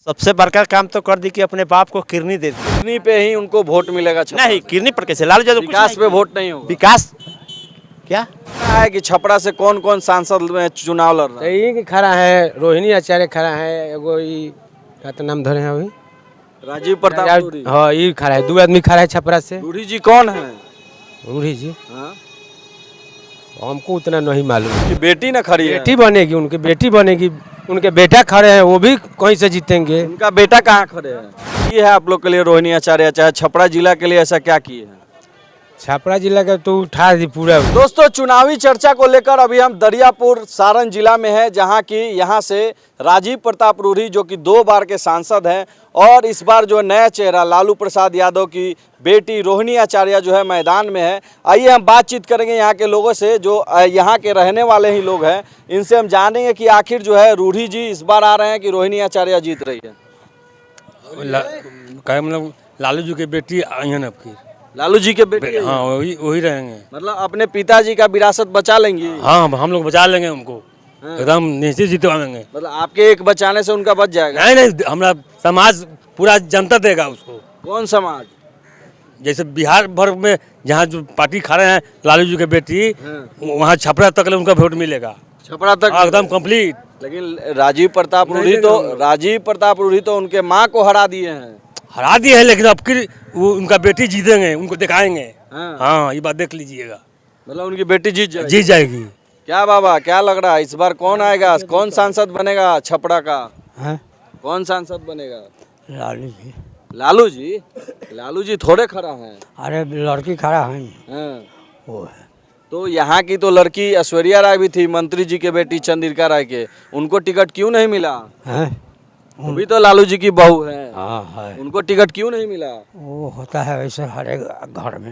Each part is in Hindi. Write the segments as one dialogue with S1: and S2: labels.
S1: सबसे बड़का काम तो कर दी कि अपने बाप को किडनी दे दी।
S2: किडनी पे ही उनको वोट मिलेगा?
S1: नहीं, किडनी पर कैसे? लालू यादव
S2: विकास पे वोट नहीं होगा?
S1: विकास क्या
S2: है कि छपरा से कौन कौन सांसद में चुनाव लड़ रहा है?
S3: यही खड़ा है, रोहिणी आचार्य खड़ा है, एगो क्या तो नाम धरे हैं अभी,
S2: राजीव प्रताप रूढ़ी।
S3: हाँ ये खड़ा है, दो आदमी खड़ा है छपरा से।
S2: रूढ़ी जी कौन है?
S3: रूढ़ी जी
S2: हाँ?
S3: हमको उतना नहीं मालूम।
S2: उनकी बेटी ना खड़ी है?
S3: बेटी बनेगी, उनकी बेटी बनेगी, उनके बेटा खड़े हैं, वो भी कहीं से जीतेंगे।
S2: उनका बेटा कहाँ खड़े हैं? ये है आप लोग के लिए रोहिणी आचार्य, चाहे छपरा जिला के लिए ऐसा क्या किए हैं?
S3: छपरा जिला का तो उठा दी पूरा।
S2: दोस्तों, चुनावी चर्चा को लेकर अभी हम दरियापुर सारण जिला में हैं, जहां की यहां से राजीव प्रताप रूढ़ी जो कि 2 बार के सांसद हैं और इस बार जो नया चेहरा लालू प्रसाद यादव की बेटी रोहिणी आचार्य जो है मैदान में है। आइए हम बातचीत करेंगे यहाँ के लोगों से जो यहाँ के रहने वाले ही लोग हैं। इनसे हम जानेंगे कि आखिर जो है रूढ़ी जी इस बार आ रहे हैं कि रोहिणी आचार्य जीत रही है?
S4: मतलब लालू जी की बेटी आई है ना आपकी?
S2: लालू जी के बेटे?
S4: हाँ वही रहेंगे।
S2: मतलब अपने पिताजी का विरासत बचा लेंगे?
S4: हाँ हम लोग बचा लेंगे उनको, एकदम निश्चित जितवाएंगे।
S2: मतलब आपके एक बचाने से उनका बच जाएगा?
S4: नहीं, हमारा समाज पूरा जनता देगा उसको।
S2: कौन समाज?
S4: जैसे बिहार भर में जहाँ जो पार्टी खड़े हैं लालू जी के बेटी, वहाँ छपरा तक उनका वोट मिलेगा।
S2: छपरा तक
S4: एकदम कंप्लीट।
S2: लेकिन राजीव प्रताप रूढ़ी तो उनके माँ को हरा दिए हैं।
S4: हरा दिए है, लेकिन अब फिर वो उनका बेटी जीतेंगे, उनको दिखाएंगे।
S2: हाँ,
S4: ये बात देख लीजिएगा।
S2: मतलब उनकी बेटी जीत
S4: जाएगी।
S2: क्या बाबा, क्या लग रहा है इस बार कौन आएगा? कौन सांसद बनेगा छपरा का? कौन सांसद बनेगा?
S5: लालू जी।
S2: लालू जी? लालू जी थोड़े खड़ा है।
S5: अरे लड़की खड़ा है
S2: वो है। तो यहाँ की तो लड़की ऐश्वर्या राय भी थी, मंत्री जी के बेटी चंद्रिका राय के, उनको टिकट क्यों नहीं मिला? वो भी तो लालू जी की बहू है।
S5: हाँ है।
S2: उनको टिकट क्यों नहीं मिला?
S5: वो होता है वैसे हर एक घर में।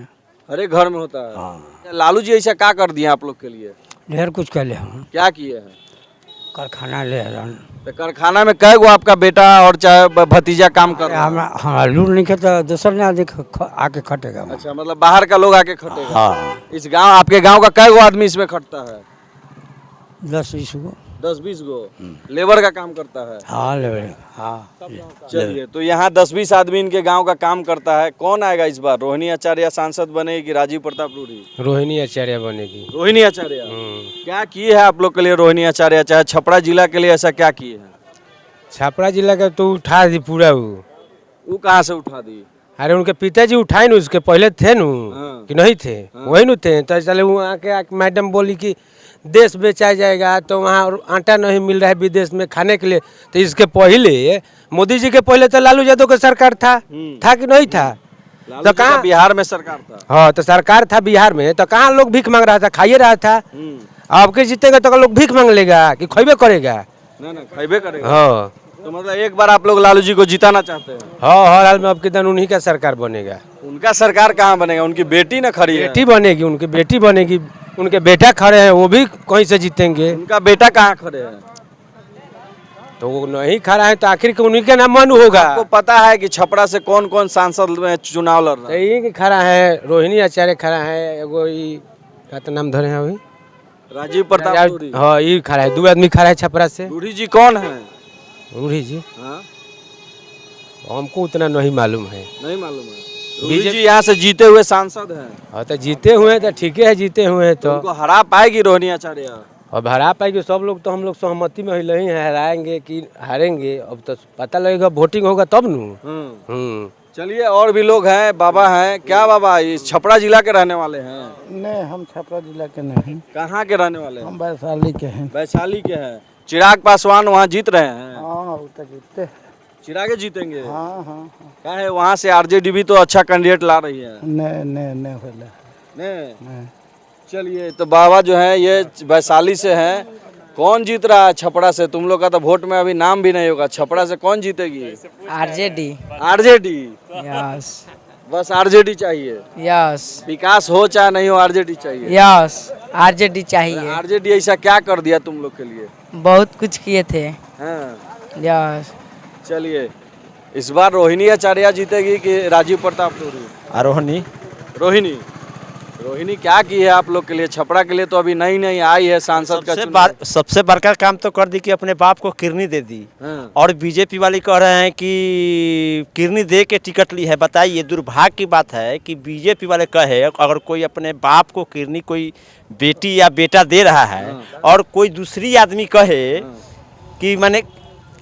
S2: हर एक घर में होता है।
S5: हाँ।
S2: लालू जी ऐसा क्या कर दिए आप लोग के लिए?
S5: ढेर कुछ कर ले हम।
S2: क्या किए हैं?
S5: कारखाना ले रहन।
S2: तो कारखाना में कै गो आपका बेटा और चाहे भतीजा काम कर रहा है?
S5: हमारा लूट नहीं खाता, दूसर ने आके खटेगा।
S2: अच्छा, मतलब बाहर का लोग आके खटेगा।
S5: हाँ।
S2: इस गांव, आपके गांव का कै गो आदमी इसमें खटता है?
S5: 10-20 गो।
S2: 10-20 गो लेबर का काम करता है?
S5: हाँ लेबर। हाँ
S2: चलिए, तो यहाँ 10-20 आदमी इनके गांव का काम करता है। कौन आएगा इस बार? रोहिणी आचार्य सांसद बनेगी कि राजीव प्रताप रूढ़ी?
S3: रोहिणी आचार्य बनेगी।
S2: रोहिणी आचार्य। क्या किए है आप लोग के लिए रोहिणी आचार्य, चाहे छपरा जिला के लिए ऐसा क्या किए हैं?
S3: छपरा जिला का तो उठा दी पूरा।
S2: वो कहाँ से उठा दी?
S3: अरे उनके पिताजी उठाए न, उसके पहले थे न कि नहीं थे? वही न थे। तो चले वहाँ के मैडम बोली कि देश बेचा जाएगा, तो वहाँ आटा नहीं मिल रहा है विदेश में खाने के लिए। तो इसके पहले मोदी जी के पहले तो लालू यादव का सरकार था कि नहीं था?
S2: तो कहाँ बिहार में सरकार था?
S3: हाँ, तो सरकार था बिहार में, तो कहाँ लोग भीख मांग रहा था? खाइए रहा था। अब के जीतेगा तो लोग भीख मांग लेगा कि खैबे करेगा?
S2: ना खैबे करेगा।
S3: हाँ,
S2: तो मतलब एक बार आप लोग लालू जी को जिताना चाहते हैं?
S3: हाँ, हर हाल में अब के दिन उन्हीं का सरकार बनेगा।
S2: उनका सरकार कहाँ बनेगा? उनकी बेटी ना खड़ी है?
S3: बेटी बनेगी, उनकी बेटी बनेगी, उनके बेटा खड़े हैं, वो भी कहीं से जीतेंगे।
S2: उनका बेटा कहाँ खड़े हैं?
S3: तो वो नहीं खड़ा है तो आखिर उन्हीं के नाम मन होगा।
S2: आपको पता है कि छपरा से कौन कौन सांसद में चुनाव लड़ रहा है?
S3: यही खड़ा है, रोहिणी आचार्य खड़ा है, एगो क्या तो नाम धरे हैं अभी,
S2: राजीव प्रताप रूढ़ी।
S3: हाँ ये खड़ा है, 2 आदमी खड़ा है छपरा से।
S2: रूढ़ी जी कौन है?
S3: रूढ़ी जी
S2: हाँ?
S3: हमको उतना नहीं मालूम है।
S2: नहीं मालूम है? रूढ़ी जी यहाँ से जीते हुए सांसद हैं।
S3: हाँ, तो जीते हुए तो ठीक है, जीते हुए हैं तो
S2: उनको हरा पाएगी रोहिणी आचार्य?
S3: अब हरा पाएगी सब लोग, तो हम लोग सहमति में ही हैं, हराएंगे कि हारेंगे अब तो पता लगेगा, वोटिंग होगा तब न।
S2: चलिए, और भी लोग हैं, बाबा हैं। क्या बाबा, इस छपरा जिला के रहने वाले हैं?
S5: नहीं, हम छपरा जिला के नहीं।
S2: कहाँ के रहने वाले हैं?
S5: हम वैशाली के हैं।
S2: वैशाली के हैं। चिराग पासवान वहाँ जीत रहे हैं?
S5: हाँ, वो तो जीतते।
S2: चिरागे जीतेंगे?
S5: हाँ।
S2: क्या है, वहाँ से आरजेडी भी तो अच्छा कैंडिडेट ला रही है।
S5: नहीं होला।
S2: नहीं। चलिए, तो बाबा जो है ये वैशाली से हैं। कौन जीत रहा है छपरा से? तुम लोग का तो वोट में अभी नाम भी नहीं होगा। छपरा से कौन जीतेगी?
S6: आरजेडी।
S2: आरजेडी?
S6: यस।
S2: बस आरजेडी चाहिए?
S6: यस।
S2: विकास हो चाहे नहीं हो, आरजेडी चाहिए?
S6: यस, आरजेडी चाहिए।
S2: आरजेडी ऐसा क्या कर दिया तुम लोग के लिए?
S6: बहुत कुछ किए थे।
S2: हाँ।
S6: यस।
S2: चलिए, इस बार रोहिणी आचार्य जीतेगी कि राजीव प्रताप रूढ़ी?
S1: रोहिणी।
S2: रोहिणी। रोहिणी क्या की है आप लोग के लिए? छपरा के लिए तो अभी नई नई आई है सांसद का चुनाव।
S1: सबसे बड़का काम तो कर दी कि अपने बाप को किरनी दे दी।
S2: हाँ।
S1: और बीजेपी वाले कह रहे हैं कि किरनी दे के टिकट ली है। बताइए, दुर्भाग्य की बात है कि बीजेपी वाले कहे अगर कोई अपने बाप को किरनी कोई बेटी या बेटा दे रहा है और कोई दूसरी आदमी कहे कि मैंने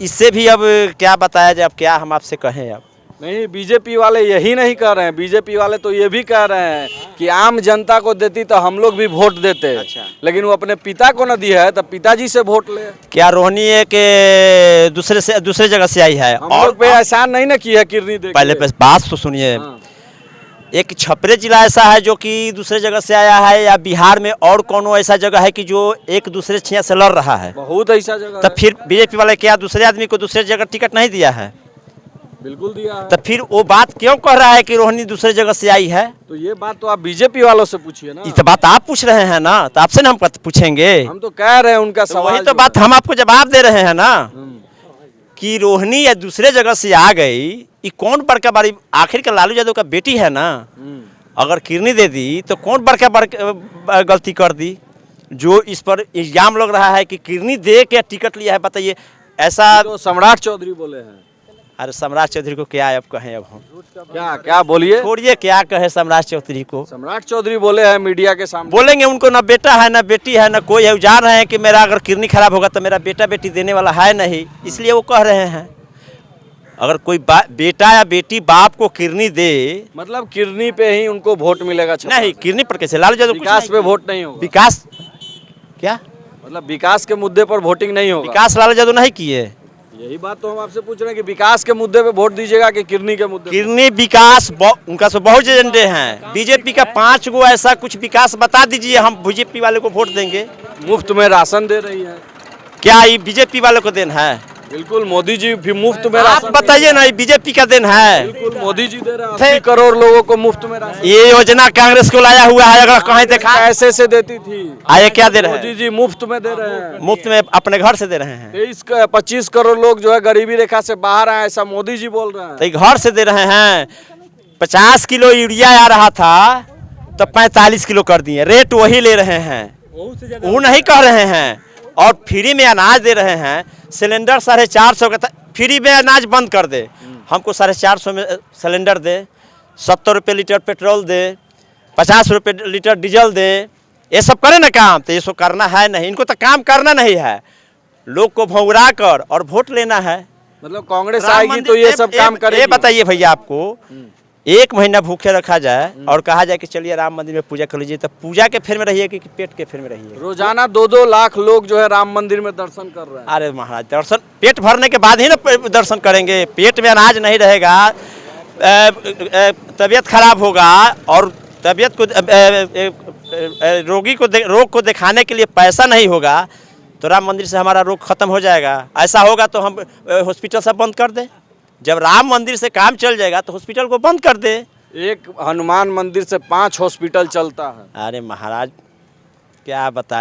S1: इससे भी अब क्या बताया जाए, अब क्या हम आपसे कहें। अब
S2: नहीं, बीजेपी वाले यही नहीं कह रहे हैं, बीजेपी वाले तो ये भी कह रहे हैं कि आम जनता को देती तो हम लोग भी वोट देते।
S1: अच्छा।
S2: लेकिन वो अपने पिता को न दिया है तो पिताजी से वोट ले।
S1: क्या रोहिणी एक दूसरे जगह से आई है?
S2: हम लोग पे एहसान नहीं ना किया किरनी दे के।
S1: पहले बात तो सुनिए।
S2: हाँ।
S1: एक छपरे जिला ऐसा है जो कि दूसरे जगह से आया है, या बिहार में और कोनो ऐसा जगह है कि जो एक दूसरे छिया से लड़ रहा है?
S2: बहुत ऐसा जगह
S1: तब फिर बीजेपी वाले क्या दूसरे आदमी को दूसरे जगह टिकट नहीं दिया है?
S2: बिल्कुल दिया है।
S1: तब फिर वो बात क्यों कह रहा है कि रोहिणी दूसरे जगह से आई है?
S2: तो ये बात तो आप बीजेपी वालों से पूछिए ना।
S1: ये तो बात आप पूछ रहे हैं ना, तो आपसे ना हम पूछेंगे।
S2: हम तो कह रहे हैं उनका
S1: तो
S2: सवाल
S1: वही तो
S2: जो
S1: बात हम आपको जवाब दे रहे हैं ना
S2: है।
S1: कि रोहिणी या दूसरे जगह से आ गई, ये कौन बड़का बारी, आखिर का लालू यादव का बेटी है ना। अगर किरनी दे दी तो कौन बड़का गलती कर दी जो इस पर इल्जाम लग रहा है कि किरनी दे के टिकट लिया है? बताइए ऐसा।
S2: तो सम्राट चौधरी बोले हैं।
S1: अरे सम्राट चौधरी को क्या अब कहें? अब हम
S2: क्या क्या बोलिए?
S1: छोड़िए, क्या कहे सम्राट चौधरी को।
S2: सम्राट चौधरी बोले हैं मीडिया के सामने।
S1: बोलेंगे, उनको ना बेटा है ना बेटी है ना कोई है। वो जान रहे हैं कि मेरा अगर किडनी खराब होगा तो मेरा बेटा बेटी देने वाला है नहीं, इसलिए वो कह रहे हैं। अगर कोई बेटा या बेटी बाप को किडनी दे,
S2: मतलब किडनी पे ही उनको वोट मिलेगा?
S1: नहीं, किडनी पर कैसे? लालू यादव
S2: विकास पे वोट नहीं होगा?
S1: विकास क्या?
S2: मतलब विकास के मुद्दे पर वोटिंग नहीं होगा?
S1: विकास लालू यादव नहीं किए।
S2: यही बात तो हम आपसे पूछ रहे हैं कि विकास के मुद्दे पे वोट दीजिएगा कि किडनी के मुद्दे पे?
S1: किडनी विकास उनका तो बहुत एजेंडे हैं। बीजेपी का 5 गो ऐसा कुछ विकास बता दीजिए, हम बीजेपी वाले को वोट देंगे।
S2: मुफ्त में राशन दे रही है।
S1: क्या ये बीजेपी वालों को देन है?
S2: बिल्कुल, मोदी जी भी मुफ्त में
S1: आप
S2: राशन
S1: बताइए ना, ये बीजेपी का देन है?
S2: बिल्कुल, मोदी जी दे रहे हैं 80 करोड़ लोगों को मुफ्त में राशन।
S1: ये योजना कांग्रेस को लाया हुआ है, अगर कहीं देखा
S2: पैसे से देती थी।
S1: आए क्या दे रहे
S2: मोदी
S1: हैं?
S2: जी मुफ्त में दे रहे हैं।
S1: मुफ्त में अपने घर से दे रहे हैं।
S2: 25 करोड़ लोग जो है गरीबी रेखा से बाहर आए, ऐसा मोदी जी बोल रहे हैं।
S1: तो ये घर से दे रहे हैं। 50 किलो यूरिया आ रहा था तो 45 किलो कर दिए, रेट वही ले रहे हैं, वो नहीं कह रहे हैं। और फ्री में अनाज दे रहे हैं। सिलेंडर 450 का था, फ्री में अनाज बंद कर दे, हमको 450 में सिलेंडर दे, 70 रुपये लीटर पेट्रोल दे, 50 रुपये लीटर डीजल दे, ये सब करे ना काम। तो ये सब करना है नहीं, इनको तो काम करना नहीं है, लोग को भौंगरा कर और वोट लेना है।
S2: मतलब कांग्रेस आएगी तो ये सब काम करेगी।
S1: ये बताइए भैया, आपको 1 महीना भूखे रखा जाए और कहा जाए कि चलिए राम मंदिर में पूजा कर लीजिए, तो पूजा के फेर में रहिए कि पेट के फेर में रहिए?
S2: रोजाना 2-2 लाख लोग जो है राम मंदिर में दर्शन कर रहे हैं।
S1: अरे महाराज, दर्शन पेट भरने के बाद ही ना दर्शन करेंगे। पेट में अनाज नहीं रहेगा, तबीयत खराब होगा, और तबीयत को रोग को दिखाने के लिए पैसा नहीं होगा तो राम मंदिर से हमारा रोग खत्म हो जाएगा। ऐसा होगा तो हम हॉस्पिटल सब बंद कर दें। जब राम मंदिर से काम चल जाएगा तो हॉस्पिटल को बंद कर दे।
S2: एक हनुमान मंदिर से 5 हॉस्पिटल चलता है।
S1: अरे महाराज, क्या बताया।